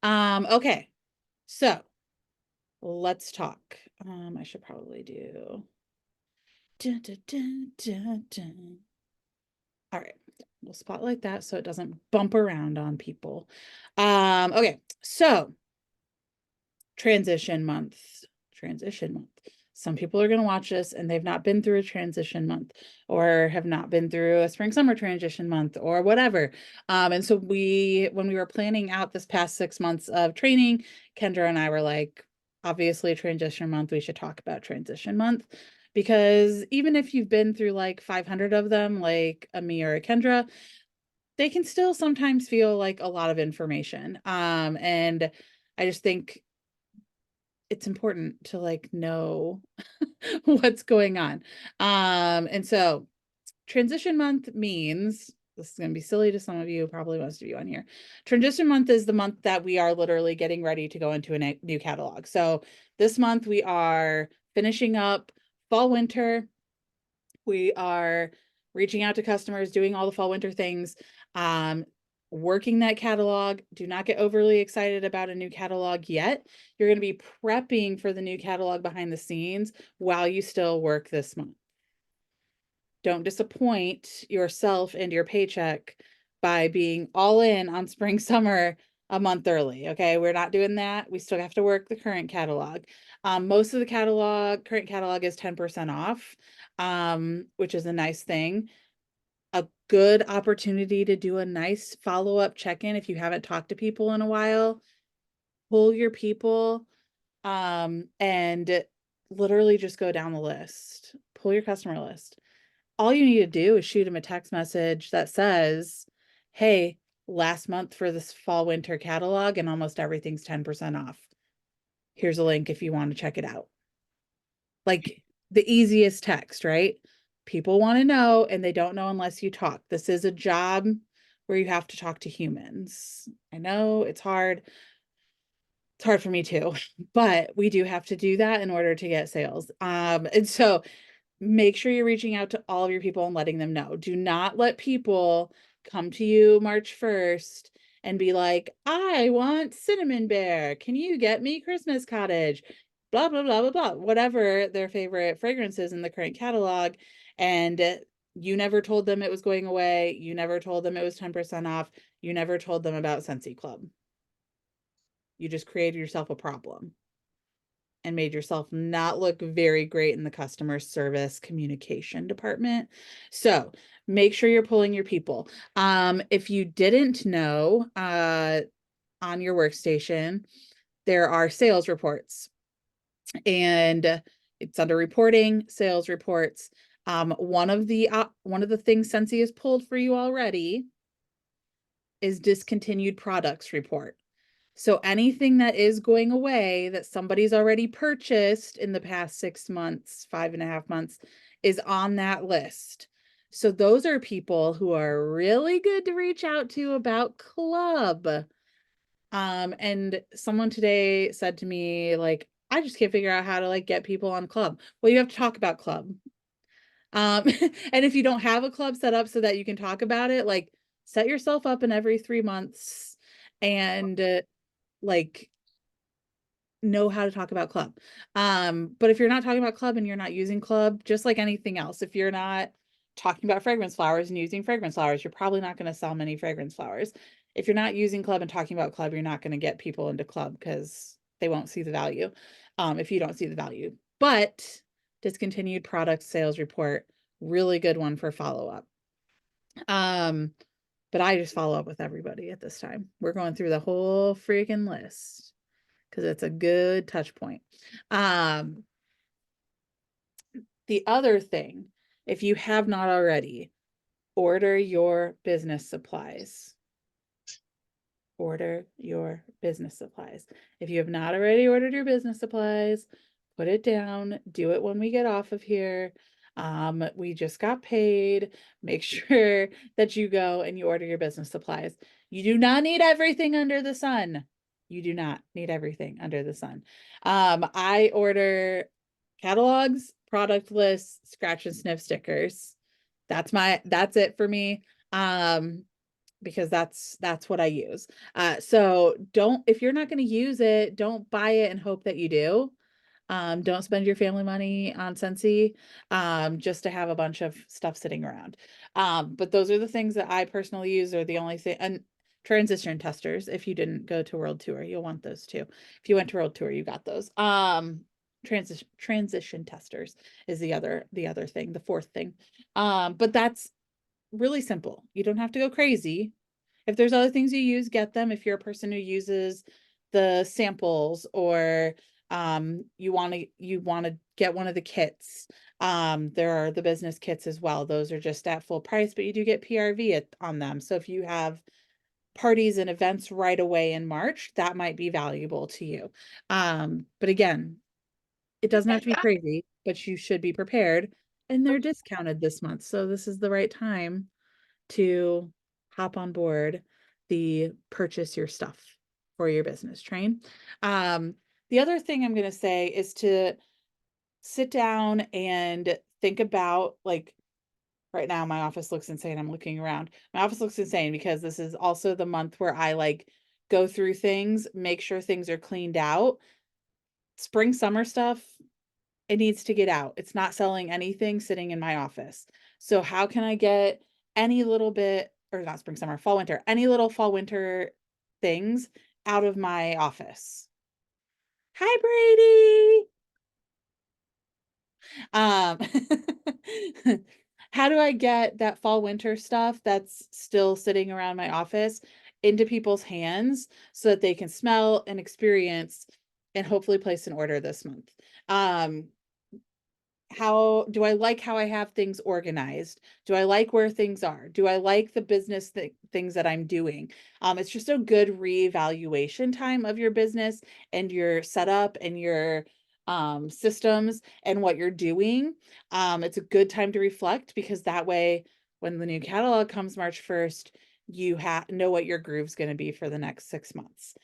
Okay, so let's talk. I should probably do. Dun, dun, dun, dun, dun. All right, we'll spotlight that so it doesn't bump around on people. Okay, so transition month. Transition month. Some people are going to watch this and they've not been through a transition month or have not been through a spring summer transition month or whatever. And so when we were planning out this past 6 months of training, Kendra and I were like, obviously transition month, we should talk about transition month, because even if you've been through like 500 of them, like a me or a Kendra, they can still sometimes feel like a lot of information. And I just think it's important to like know what's going on. And so transition month means, this is going to be silly to some of you, probably most of you on here. Transition month is the month that we are literally getting ready to go into a new catalog. So this month we are finishing up fall winter. We are reaching out to customers, doing all the fall winter things, working that catalog. Do not get overly excited about a new catalog yet. You're going to be prepping for the new catalog behind the scenes while you still work this month. Don't disappoint yourself and your paycheck by being all in on spring summer a month early. Okay, we're not doing that. We still have to work the current catalog. Most of the current catalog is 10% off, which is a nice thing. A good opportunity to do a nice follow-up check-in if you haven't talked to people in a while. Pull your people, and literally just go down the list. Pull your customer list. All you need to do is shoot them a text message that says, hey, last month for this fall winter catalog and almost everything's 10% off. Here's a link if you want to check it out. Like the easiest text, right? People want to know and they don't know unless you talk. This is a job where you have to talk to humans. I know it's hard. It's hard for me too, but we do have to do that in order to get sales. And so make sure you're reaching out to all of your people and letting them know. Do not let people come to you March 1st and be like, I want cinnamon bear. Can you get me Christmas cottage? Blah, blah, blah, blah, blah. Whatever their favorite fragrance is in the current catalog. And you never told them it was going away. You never told them it was 10% off. You never told them about Scentsy Club. You just created yourself a problem and made yourself not look very great in the customer service communication department. So make sure you're pulling your people. If you didn't know, on your workstation, there are sales reports, and it's under reporting, sales reports. One of the things Scentsy has pulled for you already is discontinued products report. So anything that is going away that somebody's already purchased in the past 6 months, 5.5 months, is on that list. So those are people who are really good to reach out to about club. And someone today said to me, like, I just can't figure out how to like get people on club. Well, you have to talk about club. And if you don't have a club set up so that you can talk about it, like set yourself up in every 3 months and like know how to talk about club. But if you're not talking about club and you're not using club, just like anything else, if you're not talking about fragrance flowers and using fragrance flowers, you're probably not going to sell many fragrance flowers. If you're not using club and talking about club, you're not going to get people into club because they won't see the value, if you don't see the value. But discontinued product sales report, really good one for follow-up. But I just follow up with everybody at this time. We're going through the whole freaking list because it's a good touch point. The other thing, if you have not already, order your business supplies. Order your business supplies. If you have not already ordered your business supplies, put it down. Do it when we get off of here. We just got paid. Make sure that you go and you order your business supplies. You do not need everything under the sun. You do not need everything under the sun. I order catalogs, product lists, scratch and sniff stickers. That's it for me. because that's what I use. So don't, if you're not going to use it, don't buy it and hope that you do. Don't spend your family money on Scentsy, just to have a bunch of stuff sitting around. But those are the things that I personally use, are the only thing. And transition testers, if you didn't go to World Tour, you'll want those too. If you went to World Tour, you got those. Transition testers is the other thing, the fourth thing. But that's really simple. You don't have to go crazy. If there's other things you use, get them. If you're a person who uses the samples, or you want to get one of the kits, there are the business kits as well. Those are just at full price, but you do get PRV on them. So if you have parties and events right away in March, that might be valuable to you. But again, it doesn't have to be crazy, but you should be prepared. And they're discounted this month, so this is the right time to hop on board the purchase your stuff for your business train. The other thing I'm going to say is to sit down and think about, like, right now my office looks insane. I'm looking around. My office looks insane because this is also the month where I like go through things, make sure things are cleaned out. Spring, summer stuff, it needs to get out. It's not selling anything sitting in my office. So how can I get any little bit, or not spring, summer, fall, winter, any little fall, winter things out of my office? Hi, Brady. Um, how do I get that fall, winter stuff that's still sitting around my office into people's hands so that they can smell and experience and hopefully place an order this month? How do I like how I have things organized? Do I like where things are? Do I like the business things that I'm doing? It's just a good reevaluation time of your business and your setup and your systems and what you're doing. It's a good time to reflect, because that way, when the new catalog comes March 1st, you know what your groove's going to be for the next 6 months.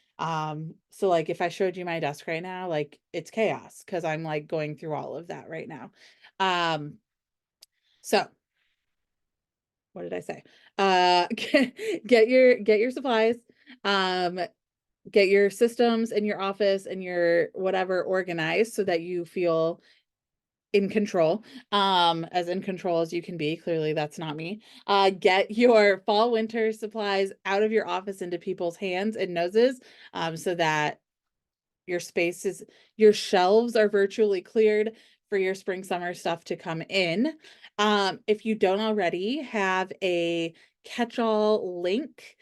So like if I showed you my desk right now, like it's chaos because I'm like going through all of that right now. So what did I say? Get your supplies, get your systems and your office and your whatever organized so that you feel in control, as in control as you can be. Clearly that's not me. Get your fall winter supplies out of your office into people's hands and noses, so that your shelves are virtually cleared for your spring summer stuff to come in. If you don't already have a catch-all link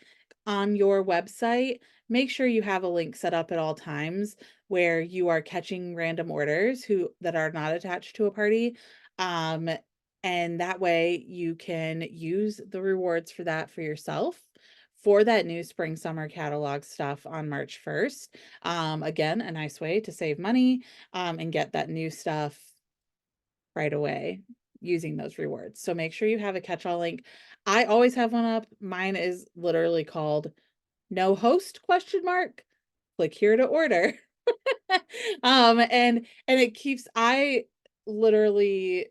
on your website, make sure you have a link set up at all times where you are catching random orders that are not attached to a party. And that way you can use the rewards for that for yourself for that new spring summer catalog stuff on March 1st. Again, a nice way to save money, and get that new stuff right away using those rewards. So make sure you have a catch-all link. I always have one up. Mine is literally called "No Host?" ? Click here to order. And it keeps, I literally,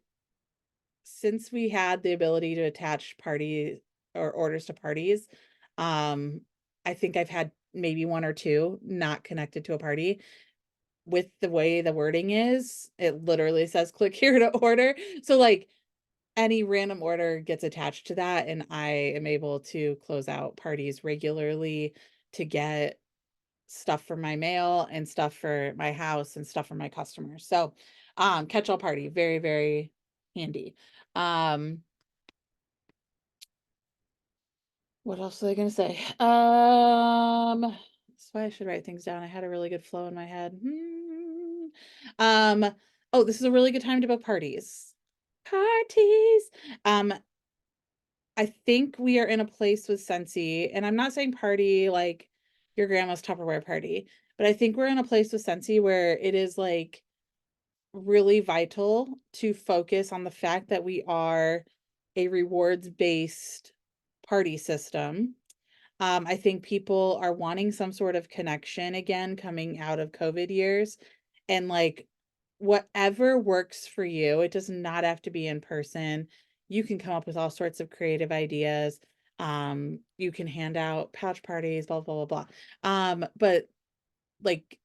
since we had the ability to attach party or orders to parties, I think I've had maybe one or two not connected to a party. With the way the wording is, it literally says click here to order. So like any random order gets attached to that, and I am able to close out parties regularly to get stuff for my mail and stuff for my house and stuff for my customers. So catch-all party, very, very handy. What else was I gonna say? That's why I should write things down. I had a really good flow in my head. Um, oh, this is a really good time to book parties. Parties. I think we are in a place with Scentsy, and I'm not saying party like your grandma's Tupperware party, but I think we're in a place with Scentsy where it is like really vital to focus on the fact that we are a rewards-based party system. I think people are wanting some sort of connection again coming out of COVID years, and like whatever works for you, it does not have to be in person. You can come up with all sorts of creative ideas. You can hand out pouch parties, blah, blah, blah, blah. But like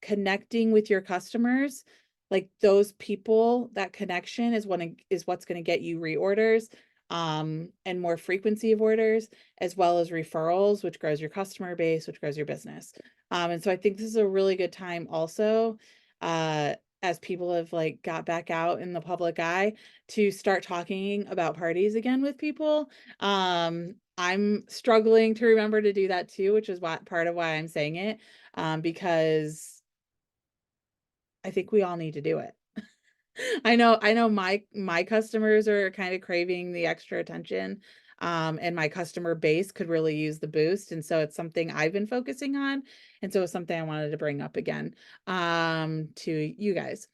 connecting with your customers, like those people, that connection is what's going to get you reorders, and more frequency of orders, as well as referrals, which grows your customer base, which grows your business. And so I think this is a really good time also, as people have like got back out in the public eye, to start talking about parties again with people. I'm struggling to remember to do that too, which is part of why I'm saying it, because I think we all need to do it. I know my customers are kind of craving the extra attention, and my customer base could really use the boost. And so it's something I've been focusing on. And so it's something I wanted to bring up again, to you guys.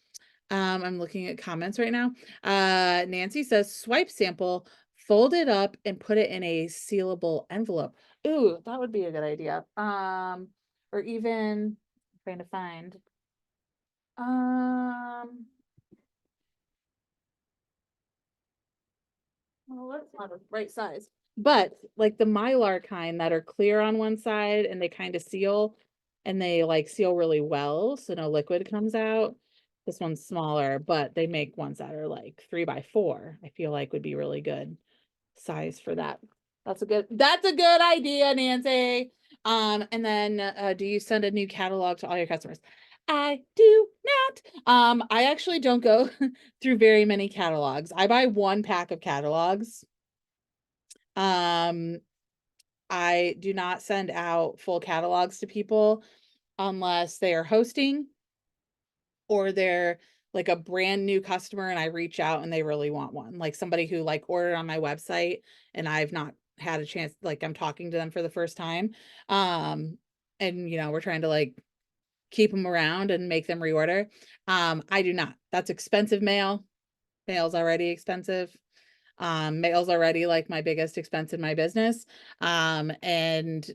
I'm looking at comments right now. Nancy says, swipe sample, fold it up and put it in a sealable envelope. Ooh, that would be a good idea. Or even trying to find, um, well, that's not a right size, but like the Mylar kind that are clear on one side and they kind of seal, and they like seal really well, so no liquid comes out. This one's smaller, but they make ones that are like 3x4. I feel like would be really good size for that. That's a good idea, Nancy. And then do you send a new catalog to all your customers? I do not. I actually don't go through very many catalogs. I buy one pack of catalogs. Um, I do not send out full catalogs to people unless they are hosting, or they're like a brand new customer and I reach out and they really want one. Like somebody who like ordered on my website and I've not had a chance, like I'm talking to them for the first time. And we're trying to like keep them around and make them reorder. I do not. That's expensive mail. Mail's already expensive. Mail's already like my biggest expense in my business. And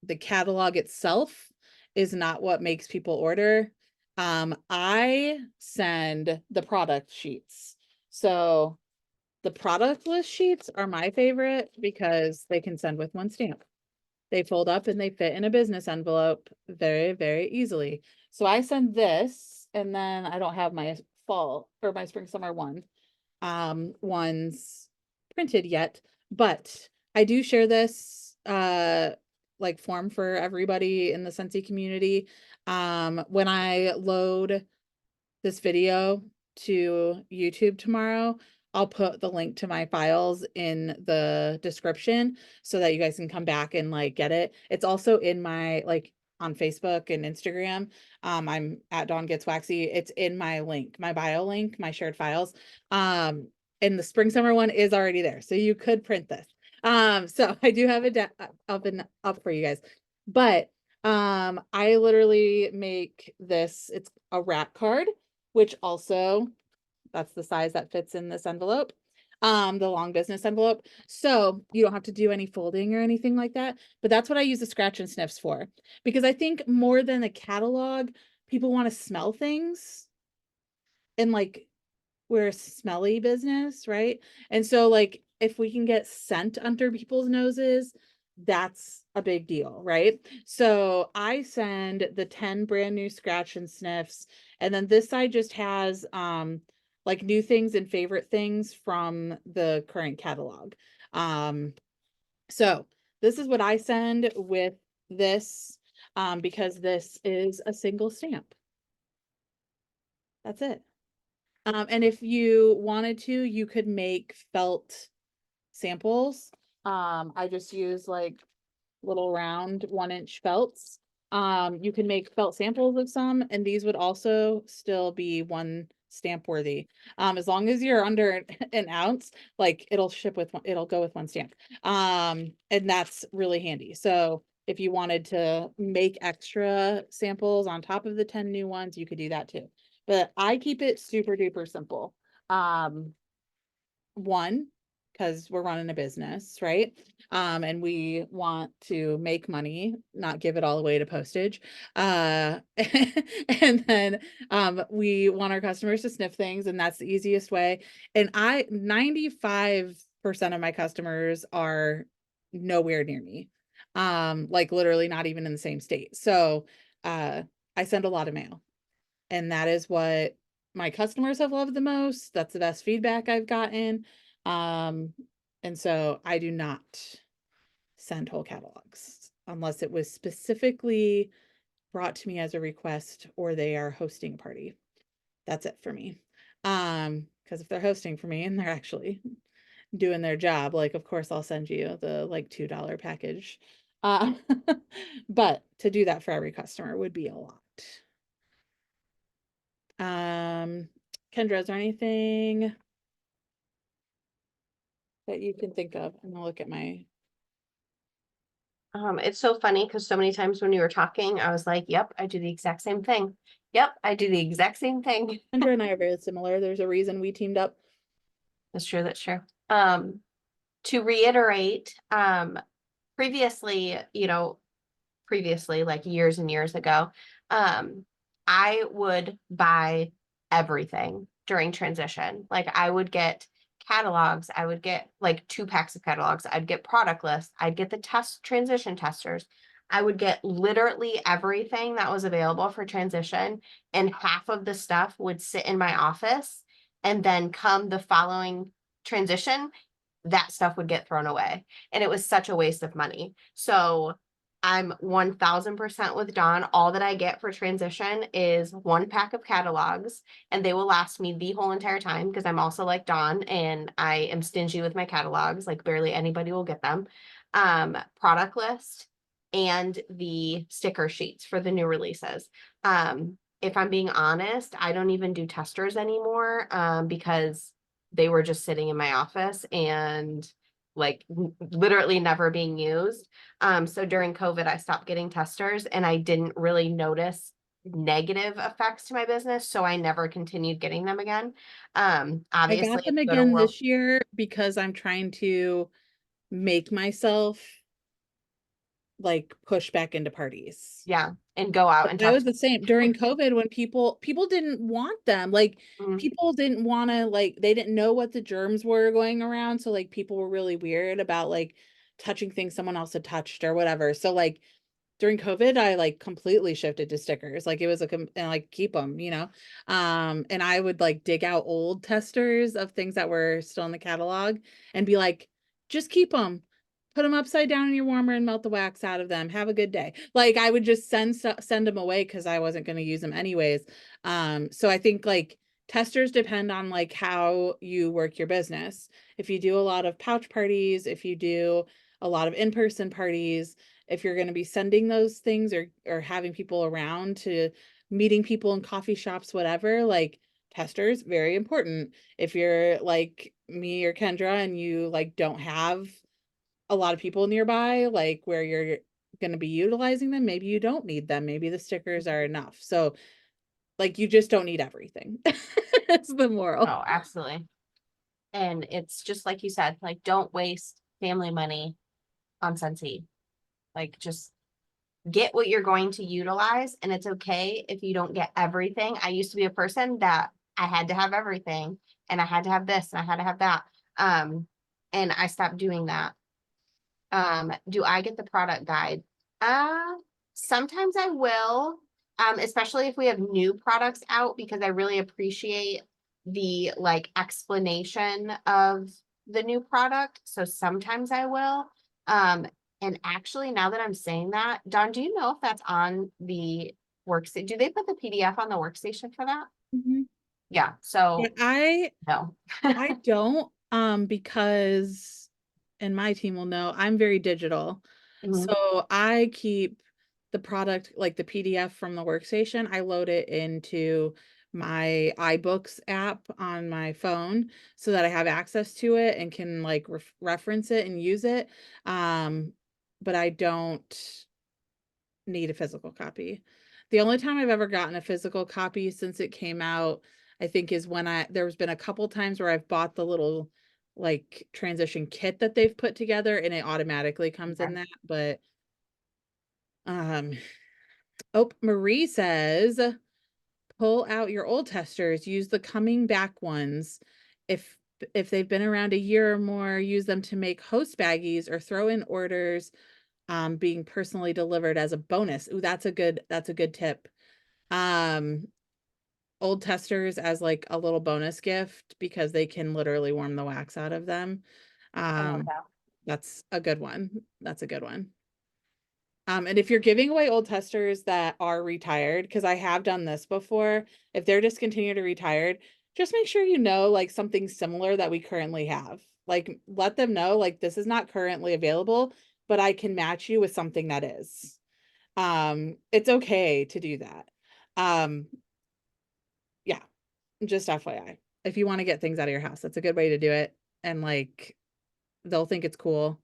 the catalog itself is not what makes people order. I send the product sheets. So the product list sheets are my favorite because they can send with one stamp. They fold up and they fit in a business envelope very, very easily. So I send this, and then I don't have my fall or my spring summer ones printed yet, but I do share this like form for everybody in the Scentsy community. When I load this video to YouTube tomorrow, I'll put the link to my files in the description so that you guys can come back and like get it. It's also in my like on Facebook and Instagram. I'm at DawnGetsWaxy. It's in my link, my bio link, my shared files. And the spring summer one is already there, so you could print this. So I do have it up for you guys, but I literally make this. It's a wrap card, which also that's the size that fits in this envelope, the long business envelope. So you don't have to do any folding or anything like that. But that's what I use the scratch and sniffs for, because I think more than a catalog, people want to smell things, and like we're a smelly business, right? And so like if we can get scent under people's noses, that's a big deal, right? So I send the 10 brand new scratch and sniffs, and then this side just has like new things and favorite things from the current catalog. So this is what I send with this, because this is a single stamp. That's it. And if you wanted to, you could make felt samples. I just use like little round 1-inch felts. You can make felt samples of some, and these would also still be one stamp worthy. As long as you're under an ounce, like it'll go with one stamp. And that's really handy. So if you wanted to make extra samples on top of the 10 new ones, you could do that too. But I keep it super duper simple. One, because we're running a business, right? And we want to make money, not give it all away to postage. And then we want our customers to sniff things, and that's the easiest way. And 95% of my customers are nowhere near me. Like literally not even in the same state. So I send a lot of mail, and that is what my customers have loved the most. That's the best feedback I've gotten. Um, and so I do not send whole catalogs unless it was specifically brought to me as a request or they are hosting a party. That's it for me. Because if they're hosting for me and they're actually doing their job, like of course I'll send you the like $2 package. Uh, but to do that for every customer would be a lot. Kendra, is there anything that you can think of? I'm gonna look at my. It's so funny because so many times when you were talking, I was like, yep, I do the exact same thing. Yep, I do the exact same thing. Kendra and I are very similar. There's a reason we teamed up. That's true, that's true. To reiterate, previously, previously, like years and years ago, I would buy everything during transition. Like I would get catalogs, I would get like 2 packs of catalogs, I'd get product lists, I'd get the transition testers. I would get literally everything that was available for transition, and half of the stuff would sit in my office. And then come the following transition, that stuff would get thrown away. And it was such a waste of money. So I'm 1000% with Dawn. All that I get for transition is 1 pack of catalogs, and they will last me the whole entire time because I'm also like Dawn and I am stingy with my catalogs. Like barely anybody will get them. Product list and the sticker sheets for the new releases. If I'm being honest, I don't even do testers anymore because they were just sitting in my office and like literally never being used. So during COVID, I stopped getting testers and I didn't really notice negative effects to my business. So I never continued getting them again. I Obviously, got if them you go to again World, this year because I'm trying to make myself like push back into parties. yeah, and go out and I talk was to the same during COVID when people didn't want them. Like people. people didn't want to like they didn't know what the germs were going around. So like people were really weird about like touching things someone else had touched or whatever. So like during COVID, I like completely shifted to stickers. Like it was and like keep them, and I would like dig out old testers of things that were still in the catalog and be like, just keep them, put them upside down in your warmer and melt the wax out of them. Have a good day. Like I would just send them away because I wasn't going to use them anyways. So I think like testers depend on like how you work your business. If you do a lot of pouch parties, if you do a lot of in-person parties, if you're going to be sending those things or having people around to meeting people in coffee shops, whatever, like testers, very important. If you're like me or Kendra and you like don't have a lot of people nearby, like where you're going to be utilizing them, maybe you don't need them. Maybe the stickers are enough. So like you just don't need everything. That's the moral. Oh, absolutely. And it's just like you said, like don't waste family money on Scentsy. Like just get what you're going to utilize, and it's okay if you don't get everything. I used to be a person that I had to have everything, and I had to have this and I had to have that. And I stopped doing that. Do I get the product guide? Uh, Sometimes I will, especially if we have new products out, because I really appreciate the like explanation of the new product. So sometimes I will. Um, and actually, now that I'm saying that, Dawn, do you know if that's on the workstation? Do they put the PDF on the workstation for that? Mhm. Yeah. Yeah, So no. I don't because and my team will know I'm very digital. Mhm. So I keep the product like the PDF from the workstation. I load it into my iBooks app on my phone so that I have access to it and can like reference it and use it. But I don't need a physical copy. The only time I've ever gotten a physical copy since it came out, I think, is when there's been a couple times where I've bought the little like transition kit that they've put together and it automatically comes in Okay. that. But um oh, Marie says pull out your old testers, use the coming back ones if if they've been around a year or more, use them to make host baggies or throw in orders being personally delivered as a bonus. Ooh, that's a good tip. Old testers as like a little bonus gift because they can literally warm the wax out of them. I love Um, that. that's a good one. That's a good one. And if you're giving away old testers that are retired, because I have done this before, if they're discontinued or retired, just make sure you know like something similar that we currently have. Like let them know like this is not currently available, but I can match you with something that is. It's okay to do that. Um, yeah, just FYI. If you want to get things out of your house, that's a good way to do it. And like they'll think it's cool.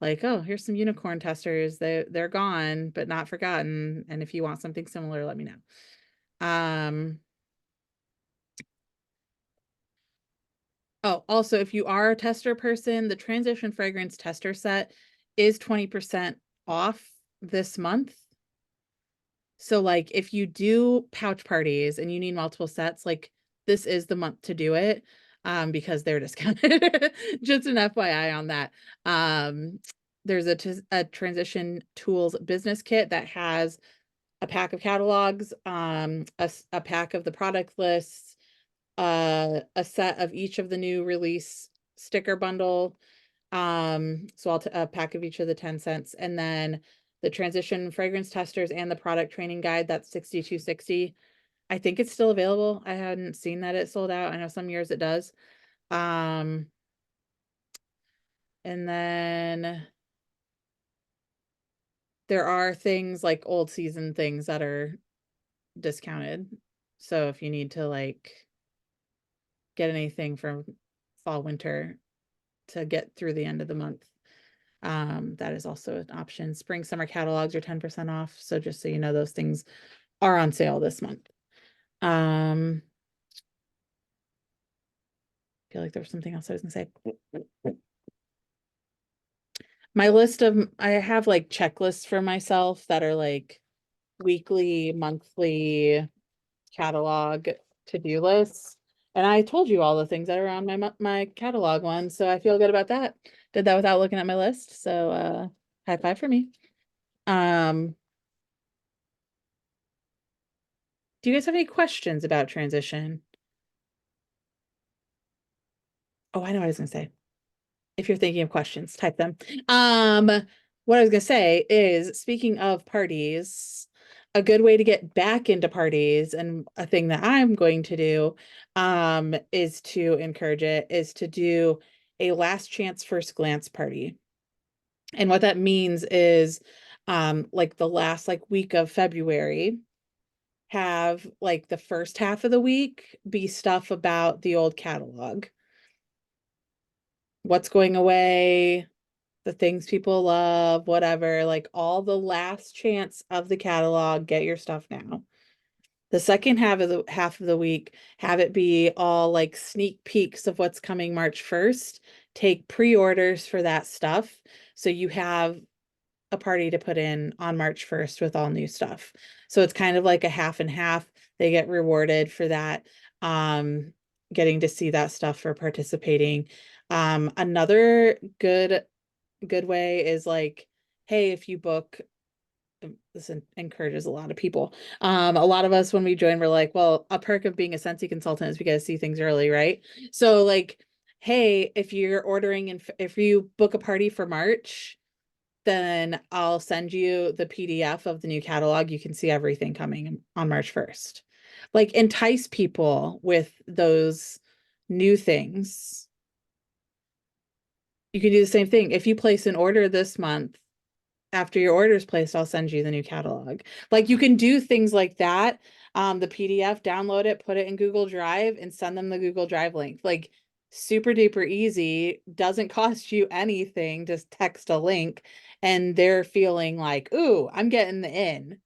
Like, oh, here's some unicorn testers. They're gone, but not forgotten. And if you want something similar, let me know. Oh, also, if you are a tester person, the transition fragrance tester set is 20% off this month. So like if you do pouch parties and you need multiple sets, like this is the month to do it because they're discounted. Just an FYI on that. There's a transition tools business kit that has a pack of catalogs, a pack of the product lists, a set of each of the new release sticker bundle. So a pack of each of the 10 cents, and then the transition fragrance testers and the product training guide, that's $62.60. I think it's still available. I hadn't seen that it sold out. I know some years it does. And then there are things like old season things that are discounted. So if you need to like get anything from fall, winter to get through the end of the month, that is also an option. Spring, summer catalogs are 10% off. So just so you know, those things are on sale this month. Feel like there was something else I was gonna say. My list of, I have like checklists for myself that are like weekly, monthly catalog to-do lists. And I told you all the things that are on my catalog one, so I feel good about that. Did that without looking at my list. So high five for me. Do you guys have any questions about transition? Oh, I know what I was gonna say. If you're thinking of questions, type them. What I was gonna say is, speaking of parties, a good way to get back into parties, and a thing that I'm going to do, is to encourage it, is to do a last chance first glance party. And what that means is, like the last like week of February, have like the first half of the week be stuff about the old catalog. What's going away, the things people love, whatever, like all the last chance of the catalog, get your stuff now. The second half of the week, have it be all like sneak peeks of what's coming March 1st. Take pre-orders for that stuff. So you have a party to put in on March 1st with all new stuff. So it's kind of like a half and half. They get rewarded for that, getting to see that stuff for participating. Another good way is like, hey, if you book, this encourages a lot of people. A lot of us when we join, we're like, well, a perk of being a Scentsy consultant is we get to see things early, right? So like, hey, if you're ordering and if you book a party for March, then I'll send you the PDF of the new catalog. You can see everything coming on March 1st. Like entice people with those new things. You can do the same thing. If you place an order this month, after your order is placed, I'll send you the new catalog. Like you can do things like that. The PDF, download it, put it in Google Drive and send them the Google Drive link. Like super duper easy, doesn't cost you anything, just text a link and they're feeling like, ooh, I'm getting the in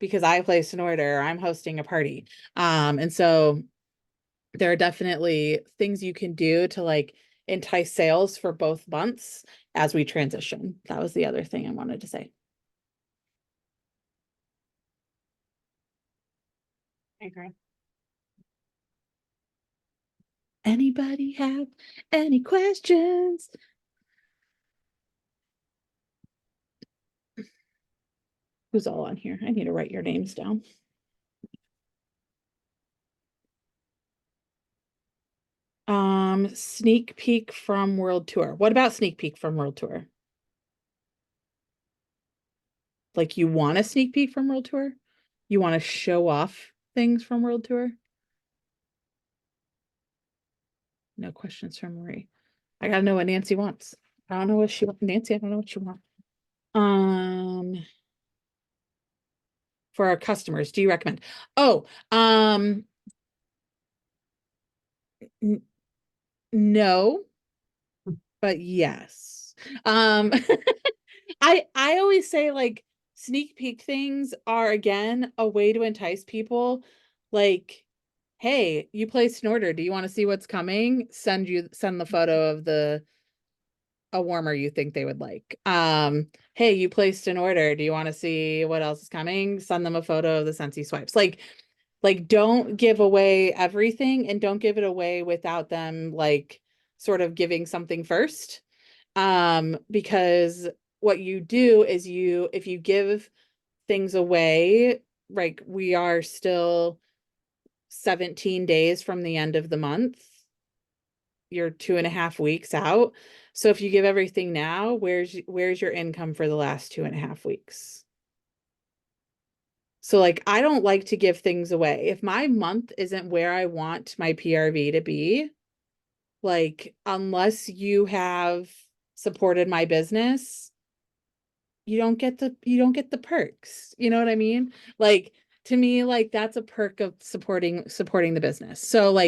because I placed an order, or I'm hosting a party. And so there are definitely things you can do to like entice sales for both months as we transition. That was the other thing I wanted to say. I agree. Anybody have any questions? Who's all on here? I need to write your names down. Sneak peek from World Tour. What about sneak peek from World Tour? Like you want a sneak peek from World Tour? You want to show off things from World Tour? No questions from Marie. I gotta know what Nancy wants. I don't know what she wants. Nancy, I don't know what you want. For our customers, do you recommend? Oh, no, but yes. Um, I always say like sneak peek things are again a way to entice people. Like, hey, you placed an order. Do you want to see what's coming? Send the photo of the a warmer you think they would like. Hey, you placed an order. Do you want to see what else is coming? Send them a photo of the Scentsy swipes. Like don't give away everything and don't give it away without them like sort of giving something first. Because what you do is if you give things away, like we are still 17 days from the end of the month. You're 2.5 weeks out. So if you give everything now, where's your income for the last 2.5 weeks? So like I don't like to give things away. If my month isn't where I want my PRV to be, like unless you have supported my business, you don't get the perks. You know what I mean? Like to me, like that's a perk of supporting the business. So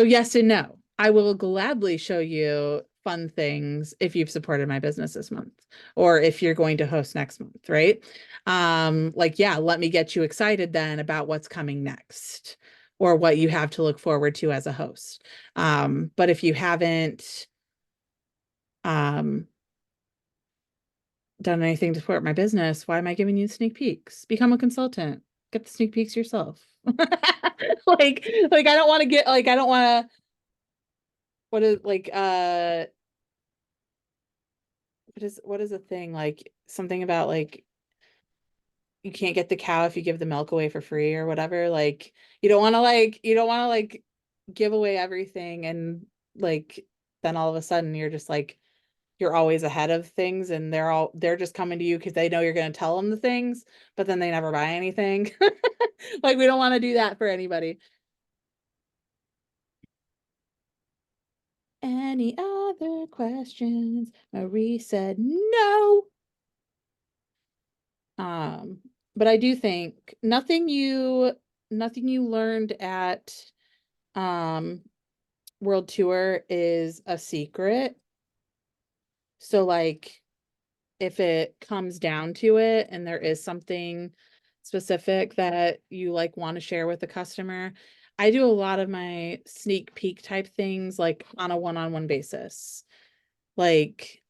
yes and no. I will gladly show you fun things if you've supported my business this month or if you're going to host next month, right? Like yeah, let me get you excited then about what's coming next or what you have to look forward to as a host. But if you haven't um done anything to support my business, why am I giving you sneak peeks? Become a consultant. Get the sneak peeks yourself. Like I don't want to get like I don't want to what is like what is a thing like something about like you can't get the cow if you give the milk away for free or whatever. Like you don't want to give away everything and like then all of a sudden you're just like you're always ahead of things and they're just coming to you because they know you're going to tell them the things, but then they never buy anything. Like we don't want to do that for anybody. Any other questions? Marie said no. Um, but I do think nothing you learned at um World Tour is a secret. So like if it comes down to it and there is something specific that you like want to share with the customer, I do a lot of my sneak peek type things like on a one-on-one basis. Like,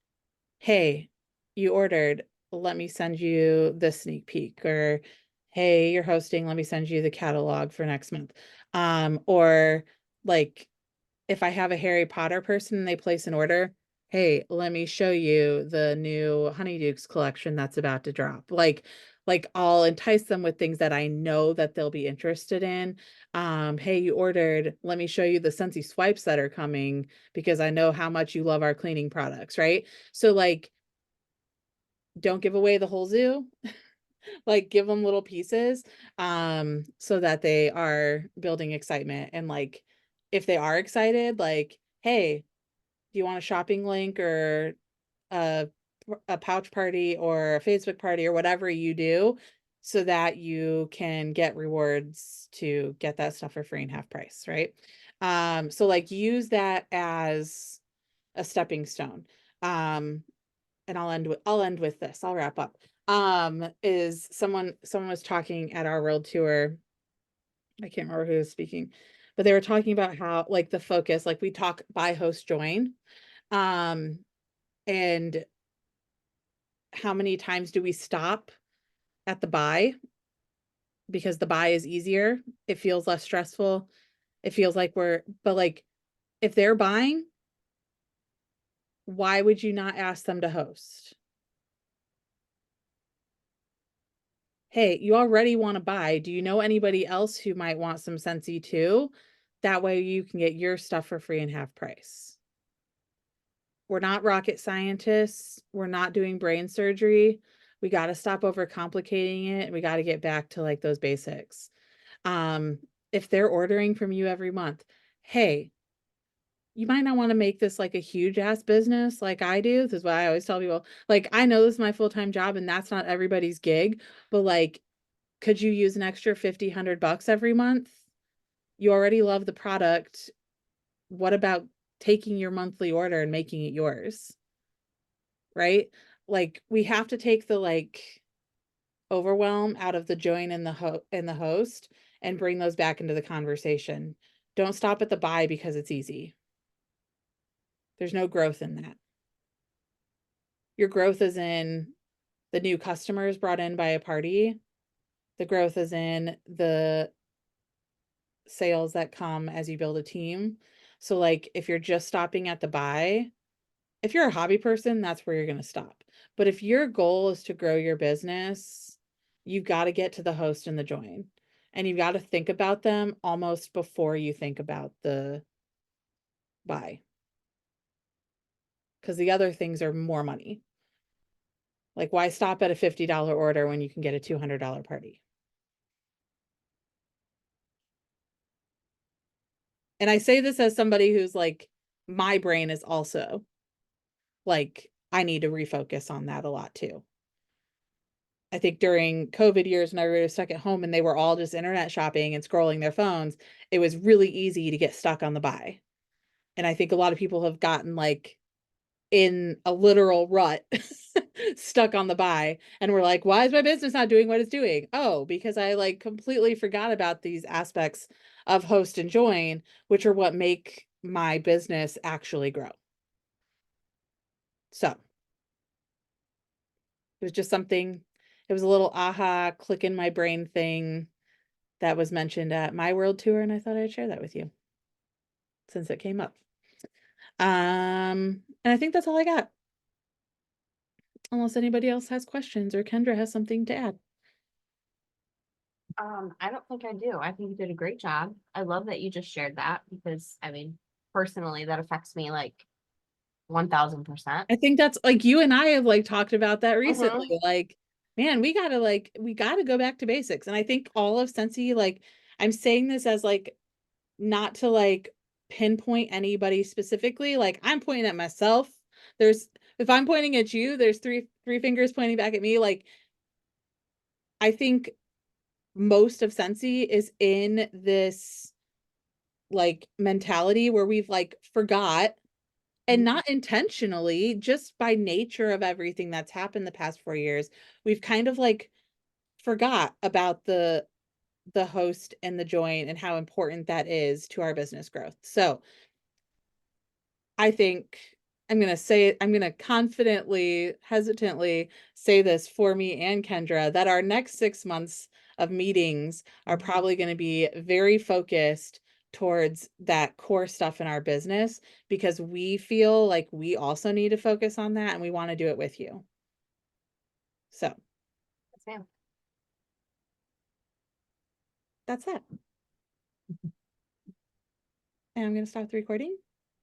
hey, you ordered, let me send you the sneak peek, or hey, you're hosting, let me send you the catalog for next month. Or like if I have a Harry Potter person and they place an order, hey, let me show you the new Honeydukes collection that's about to drop. Like I'll entice them with things that I know that they'll be interested in. Hey, you ordered, let me show you the Scentsy swipes that are coming because I know how much you love our cleaning products, right? So like don't give away the whole zoo. Like give them little pieces so that they are building excitement and like if they are excited like hey, do you want a shopping link or a pouch party or a Facebook party or whatever you do so that you can get rewards to get that stuff for free and half price, right? So like use that as a stepping stone. And I'll end with this. I'll wrap up. Is someone was talking at our world tour. I can't remember who was speaking, but they were talking about how like the focus, like we talk buy, host, join. Um, and how many times do we stop at the buy because the buy is easier? It feels less stressful. It feels like but like If they're buying, why would you not ask them to host? Hey, you already want to buy. Do you know anybody else who might want some Scentsy too? That way you can get your stuff for free and half price. We're not rocket scientists. We're not doing brain surgery. We got to stop overcomplicating it. We got to get back to like those basics. If they're ordering from you every month, hey, you might not want to make this like a huge ass business like I do. This is why I always tell people, like, I know this is my full-time job and that's not everybody's gig, but like, could you use an extra 50, $100 every month? You already love the product. What about taking your monthly order and making it yours? Right? Like, we have to take the like overwhelm out of the join and the host and bring those back into the conversation. Don't stop at the buy because it's easy. There's no growth in that. Your growth is in the new customers brought in by a party. The growth is in the sales that come as you build a team. So like if you're just stopping at the buy, if you're a hobby person, that's where you're going to stop. But if your goal is to grow your business, you've got to get to the host and the join. And you've got to think about them almost before you think about the buy. Because the other things are more money. Like, why stop at a $50 order when you can get a $200 party? And I say this as somebody who's like, my brain is also like, I need to refocus on that a lot too. I think during COVID years when everybody was stuck at home and they were all just internet shopping and scrolling their phones, it was really easy to get stuck on the buy. And I think a lot of people have gotten like in a literal rut, stuck on the buy. And we're like, why is my business not doing what it's doing? Oh, because I like completely forgot about these aspects of host and join, which are what make my business actually grow. So it was just something, it was a little aha, click in my brain thing that was mentioned at my world tour. And I thought I'd share that with you since it came up. And I think that's all I got. Unless anybody else has questions or Kendra has something to add. I don't think I do. I think you did a great job. I love that you just shared that because I mean, personally, that affects me like 1000%. I think that's like you and I have like talked about that recently. Mhm. Like, man, we gotta go back to basics. And I think all of Scentsy, like, I'm saying this as like not to like pinpoint anybody specifically. Like, I'm pointing at myself. There's if I'm pointing at you, there's three fingers pointing back at me. Like, I think most of Scentsy is in this like mentality where we've like forgot, and not intentionally, just by nature of everything that's happened the past 4 years, we've kind of like forgot about the host and the join and how important that is to our business growth. So I think I'm going to say it, I'm going to confidently, hesitantly say this for me and Kendra, that our next 6 months of meetings are probably going to be very focused towards that core stuff in our business, because we feel like we also need to focus on that and we want to do it with you. So Yes, ma'am. that's that. And I'm going to stop the recording.